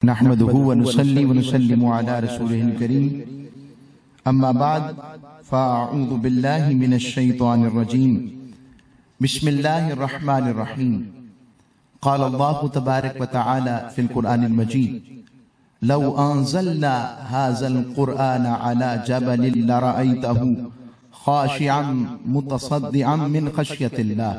नहमदुहु व नुसल्ली व नुसल्लिमु अला रसूलिहिल करीम अम्मा बाद फ़अऊज़ु बिल्लाहि मिनश शैतानिर रजीम बिस्मिल्लाहिर रहमानिर रहीम क़ाल अल्लाहु तबारक व तआला फ़िल क़ुरआनिल मजीद लौ अंज़लना हाज़ल क़ुरआन अला जबलिन लरअयतहु ख़ाशिअन मुतसद्दिअन मिन ख़श्यतिल्लाह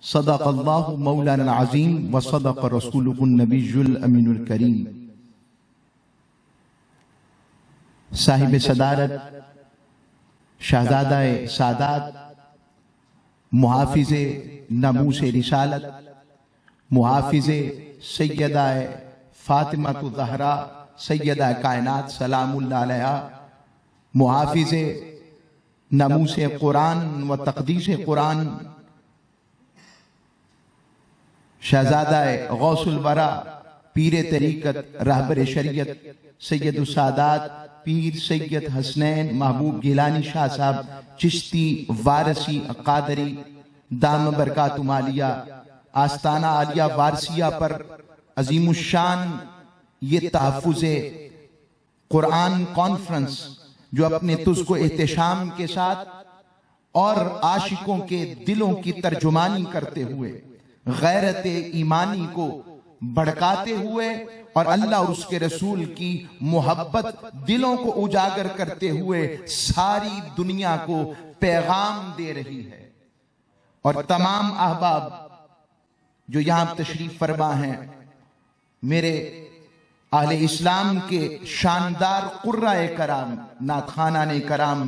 सदक़ल्लाहु मौलाना अज़ीम व सदक़ रसूलुहुन नबियुल अमीनुल करीम। साहिब सदारत शहज़ादा सादात मुहाफ़िज़े नमूस रिसालत मुहाफ़िज़े सैयदा फ़ातिमा ज़हरा सैयदा कायनात सलामुल्लाह अलैहा मुहाफ़िज़े नमूस कुरान व तक़दीस कुरान शहज़ादा गौसुल वरा पीर तरीक़त रहबर शरीयत सैयद सादात पीर सैयद हसनैन महबूब गिलानी शाह साहब चिश्ती वारसी कादरी दाम बरकातुम आलिया आस्ताना आलिया वारसिया पर अजीमुशान ये तहफ़्फ़ुज़े कुरान कॉन्फ्रेंस जो अपने तुझको एहतशाम के साथ और आशिकों के दिलों की तर्जुमानी करते हुए गैरत ईमानी को भड़काते हुए और अल्लाह और उसके रसूल की मोहब्बत दिलों को उजागर करते हुए सारी दुनिया को पैगाम दे रही है। और तमाम अहबाब जो यहाँ तशरीफ फरमा हैं, मेरे अहले इस्लाम के शानदार कुर्राए कराम, नाथखानाने कराम,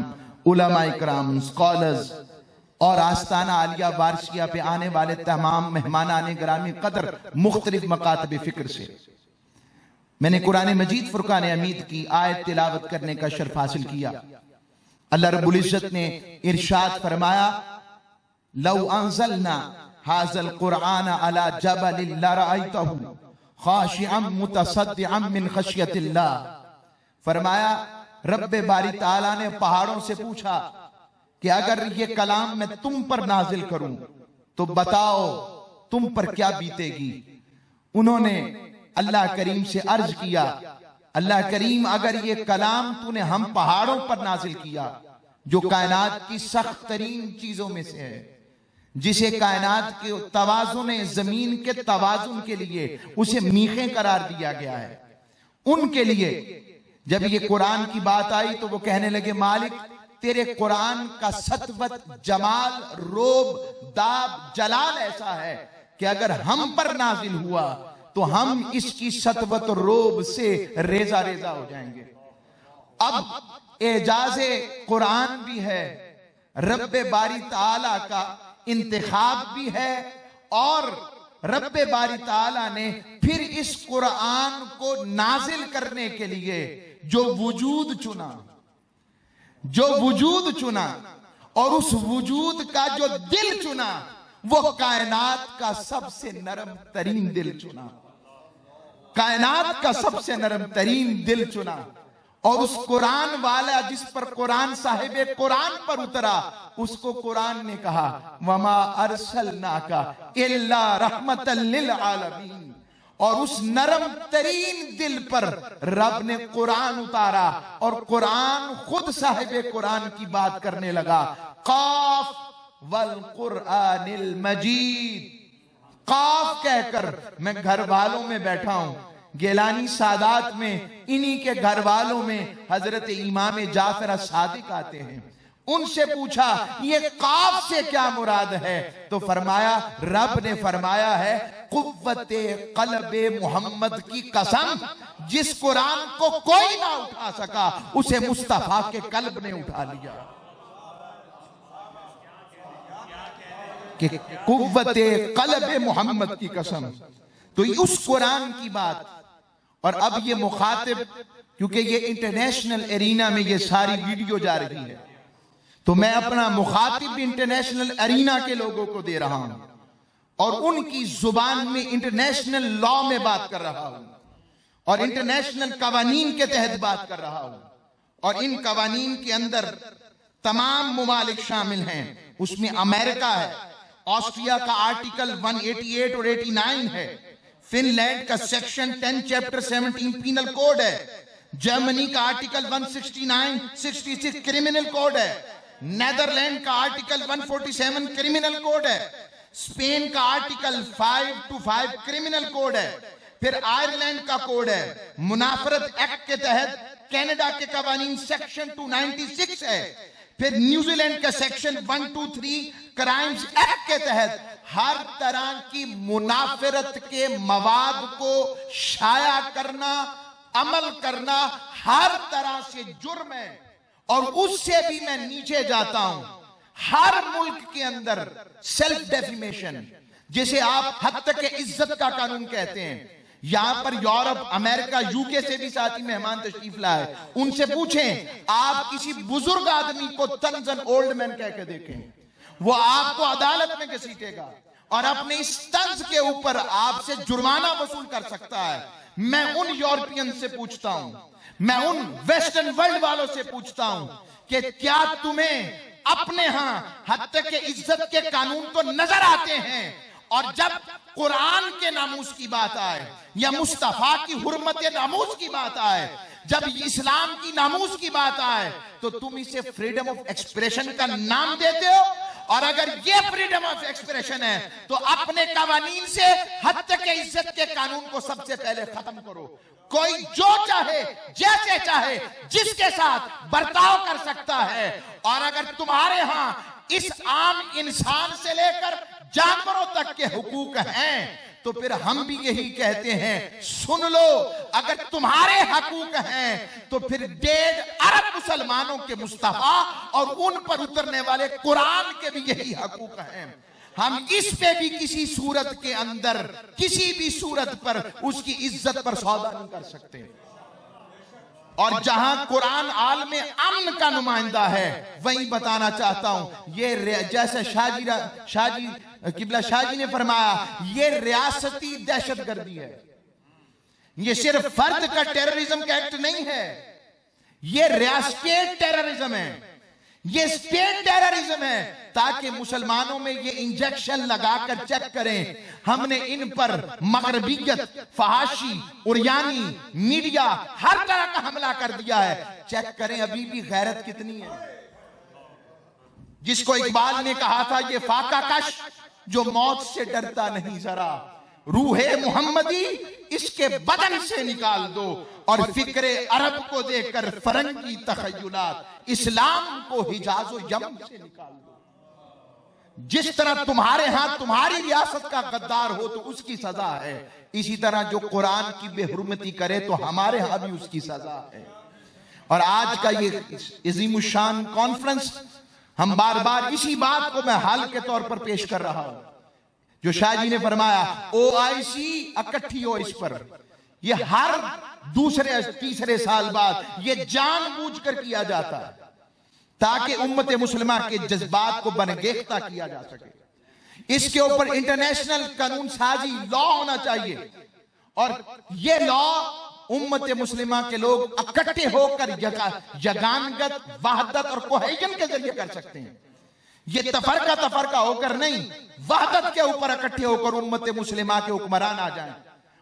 उलमाए कराम, स्कॉलर्स और आस्ताना आलिया वारसिया पे आने वाले तमाम मेहमानाने ग्रामी कदर मुख्तलिफ मकातब फिक्र से मैंने कुरान मजीद फुरकान हमीद की आयत तिलावत करने का शर्फ हासिल किया। अल्लाह रब्बुल इज्जत ने इरशाद फरमाया लौ अंज़लना हाज़ल कुरआन अला जबलिन लरअयतहु ख़ाशिअन मुतसद्दिअन मिन ख़श्यतिल्लाह। फरमाया रब्बे बारी ताला ने पहाड़ों से पूछा कि अगर ये कलाम मैं तुम पर नाजिल करूं तो बताओ तुम पर क्या बीतेगी। उन्होंने अल्लाह करीम से अर्ज किया, अल्लाह करीम अगर ये कलाम तूने हम पहाड़ों पर नाजिल किया जो कायनात की सख्त तरीन चीजों में से है, जिसे कायनात के तवाजुन जमीन के तवाजुन के लिए उसे मीखें करार दिया गया है, उनके लिए जब ये कुरान की बात आई तो वो कहने लगे मालिक तेरे कुरान का सतवत जमाल रोब दाब जलाल ऐसा है कि अगर हम पर नाजिल हुआ तो हम इसकी सतवत रोब से रेजा रेजा हो जाएंगे। अब एजाज़े कुरान भी है, रब्बे बारी ताला का इंतखाब भी है और रब्बे बारी ताला ने फिर इस कुरान को नाजिल करने के लिए जो वजूद चुना और उस वजूद का जो दिल चुना वो कायनात का सबसे नरम तरीन दिल चुना, कायनात का सबसे नरम तरीन दिल चुना। और उस कुरान वाला जिस पर कुरान साहिब कुरान पर उतरा उसको कुरान ने कहा वमा अरसलनाका इल्ला रहमतल लिल आलमीन। और उस नरम तरीन दिल पर रब ने कुरान उतारा और कुरान खुद साहिब कुरान की बात करने लगा। काफ वल कुरआनिल मजीद, काफ कहकर मैं घर वालों में बैठा हूं, गिलानी सादात में इन्हीं के घर वालों में हजरत इमाम जाफर सादिक आते हैं। उनसे पूछा ये काफ से क्या मुराद है, तो फरमाया रब ने फरमाया है कुव्वते क़ल्बे मोहम्मद की कसम, जिस कुरान को कोई ना उठा सका उसे मुस्तफा के कल्ब ने उठा लिया। कि कुव्वते क़ल्बे मोहम्मद की कसम, तो उस कुरान की बात। और अब ये मुखातिब, क्योंकि ये इंटरनेशनल एरिना में ये सारी वीडियो जा रही है, तो मैं अपना मुखातिब इंटरनेशनल एरिना के लोगों को दे रहा हूं और उनकी जुबान में इंटरनेशनल लॉ में बात कर रहा हूं और इंटरनेशनल कवानीन के तहत बात कर रहा हूं। और इन कवानीन के अंदर तमाम मुमालिक शामिल हैं, उसमें अमेरिका है, ऑस्ट्रिया का आर्टिकल 188 और 89 है, फिनलैंड का सेक्शन 10 चैप्टर 17 पीनल कोड है। जर्मनी का आर्टिकल 169 66 क्रिमिनल कोड है। नेदरलैंड का आर्टिकल 147 क्रिमिनल कोड है। स्पेन का आर्टिकल 525 क्रिमिनल कोड है। फिर आयरलैंड का कोड है। मुनाफरत एक्ट के तहत कनाडा के कवानीन सेक्शन 296 है। फिर न्यूजीलैंड का सेक्शन 123 क्राइम्स एक्ट के तहत हर तरह की मुनाफरत के मवाद को शाया करना, अमल करना हर तरह से जुर्म है। और उससे भी मैं नीचे जाता हूं, हर मुल्क के अंदर सेल्फ डेफिमेशन, जिसे आप हद तक के इज्जत का कानून कहते हैं। यहां पर यूरोप, अमेरिका, यूके से भी साथी मेहमान तशरीफ लाए, उनसे पूछें आप किसी बुजुर्ग आदमी को तंजन ओल्ड मैन कह के देखें, वो आपको अदालत में घसीटेगा और अपने इस तंज के ऊपर आपसे जुर्माना वसूल कर सकता है। मैं उन यूरोपियन से पूछता हूं, मैं उन वेस्टर्न वर्ल्ड वालों से पूछता हूं कि क्या तुम्हें अपने यहां हद तक के इज्जत के कानून तो नजर आते हैं, और जब कुरान के नामूस की बात आए या मुस्तफा की हुर्मत नामूस की बात आए, जब इस्लाम की नामूस की बात आए, तो तुम इसे फ्रीडम ऑफ एक्सप्रेशन का नाम देते हो। और अगर ये फ्रीडम ऑफ एक्सप्रेशन है तो अपने कवानीन से हद तक के इज्जत के कानून को सबसे पहले खत्म करो। कोई जो चाहे, जैसे चाहे, जिसके साथ बर्ताव कर सकता है। और अगर तुम्हारे यहां इस आम इंसान से लेकर जानवरों तक के हुकूक हैं, तो फिर हम भी यही कहते हैं, सुन लो, अगर तुम्हारे हकूक हैं तो फिर 1.5 अरब मुसलमानों के मुस्तफा और उन पर उतरने वाले कुरान के भी यही हकूक हैं। हम इस पे भी किसी सूरत के अंदर, किसी भी सूरत पर उसकी इज्जत पर सौदा नहीं कर सकते। और जहां कुरान आलम अमन का नुमाइंदा है, वही बताना चाहता हूं, ये जैसे शाहजी किबला शाहजी ने फरमाया, ये रियासती दहशतगर्दी है। ये सिर्फ फर्द का टेररिज्म का एक्ट नहीं है, ये स्टेट टेररिज्म है। ये स्टेट टेररिज्म है, ताकि मुसलमानों में ये इंजेक्शन लगाकर चेक करें, हमने इन पर मगरबियत, फहाशी, उरियानी, मीडिया हर तरह का हमला कर दिया है, चेक करें अभी भी गैरत कितनी है। जिसको इकबाल ने कहा था, ये फाका कश जो मौत से डरता नहीं जरा, रूहे मुहम्मदी इसके बदन से निकाल दो, और फिक्रे अरब को देकर फरंगी तखय्युलात, इस्लाम को हिजाजो यमन से निकाल दो। जिस तरह तुम्हारे हाथ तुम्हारी रियासत का गद्दार हो तो उसकी सजा है, इसी तरह जो कुरान की बेहुरमती करे तो हमारे यहां भी उसकी सजा है। और आज का ये अज़ीमुश्शान कॉन्फ्रेंस, हम बार बार इसी बात को मैं हाल के तौर पर पेश कर रहा हूं, जो शाहजी ने फरमाया OIC इकट्ठी हो इस पर। ये हर दूसरे तीसरे साल बाद ये जानबूझकर किया जाता है, ताकि उम्मत मुसलमा के जज्बात को बनगेख्ता किया जा सके। इसके ऊपर इंटरनेशनल कानून साजी लॉ होना चाहिए, और ये लॉ उम्मत मुस्लिमा के लोग इकट्ठे होकर यगानगत, वहदत और कोहेजन के जरिए कर सकते हैं। ये तफरका होकर नहीं, वहदत के ऊपर इकट्ठे होकर उम्मत मुस्लिमा के हुक्मरान आ जाएं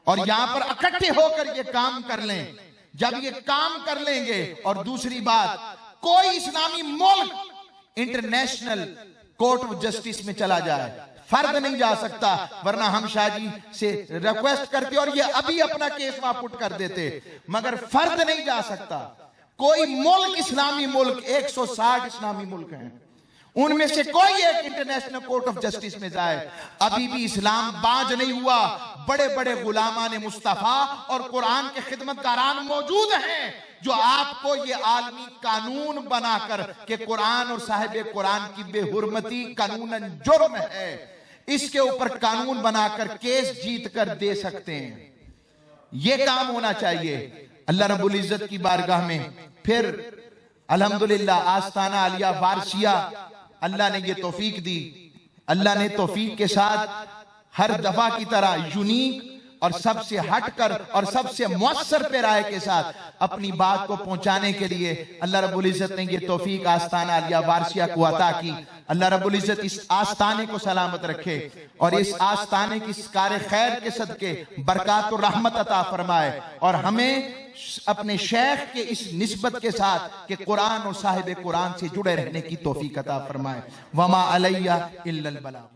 और यहां पर इकट्ठे होकर ये काम कर लें। जब ये काम कर लेंगे, और दूसरी बात, कोई इस्लामी मुल्क इंटरनेशनल कोर्ट ऑफ जस्टिस में चला जाए, फर्द नहीं जा सकता, वरना हम शाहजी से रिक्वेस्ट करते और ये अभी अपना केस वहां पुट कर देते, मगर फर्द नहीं जा सकता। कोई मुल्क, इस्लामी मुल्क, 160 इस्लामी मुल्क हैं, उनमें से कोई एक इंटरनेशनल कोर्ट ऑफ जस्टिस में जाए, अभी भी इस्लाम बाज नहीं हुआ। बड़े बड़े गुलामान मुस्तफा और कुरान के खिदमतगारान मौजूद हैं, जो आपको ये आलमी कानून बनाकर के कुरान और साहिब कुरान की बेहुरमती कानूनन जुर्म है, इसके ऊपर कानून बनाकर केस जीत कर दे सकते हैं। ये काम होना चाहिए अल्लाह रब्बुल इज्जत की बारगाह में। फिर अल्हम्दुलिल्लाह आस्ताना आलिया वारसिया, अल्लाह ने ये तौफीक दी। अल्लाह ने तौफीक के साथ हर दफा की तरह यूनिक और सबसे हटकर और सबसे मुअस्सर पे राय के साथ अपनी बात को पहुंचाने के लिए अल्लाह रब्बुल इज्जत ने ये तौफीक आस्ताना अलिया वारसिया को अता की। अल्लाह रब्बुल इज्जत इस आस्ताने को सलामत रखे और इस आस्ताने की कार खैर के सदके बरकत और रहमत अता फरमाए और हमें अपने शेख के इस निस्बत के साथ कि कुरान और साहिब कुरान से जुड़े रहने की तौफीक अता फरमाए। वमा अलैया इल्लल बलाग।